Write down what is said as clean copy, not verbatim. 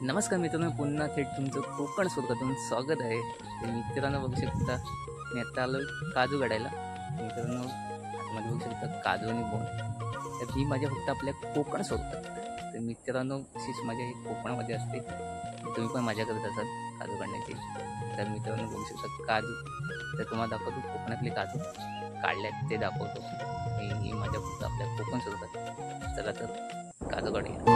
नमस्कार मित्रांनो, पुन्हा थेट तुमचं कोकण स्वर्गातून स्वागत आहे. तर मित्रांनो बघू शकता, मी आता आलो काजू काढायला. मित्रांनो आतमध्ये बघू शकता काजू आणि बोंड. तर ही माझ्या फक्त आपल्या कोकण स्वर्गात. तर मित्रांनो अशीच माझ्या ही कोकणामध्ये असते. तुम्ही पण माझ्या करत असाल काजू काढण्याची. तर मित्रांनो बघू शकता काजू. तर तुम्हाला दाखवतो कोकणातले काजू काढल्यात ते दाखवतो. आणि ही माझ्या फक्त आपल्या कोकण स्वर्गात. चला तर काजू काढूया.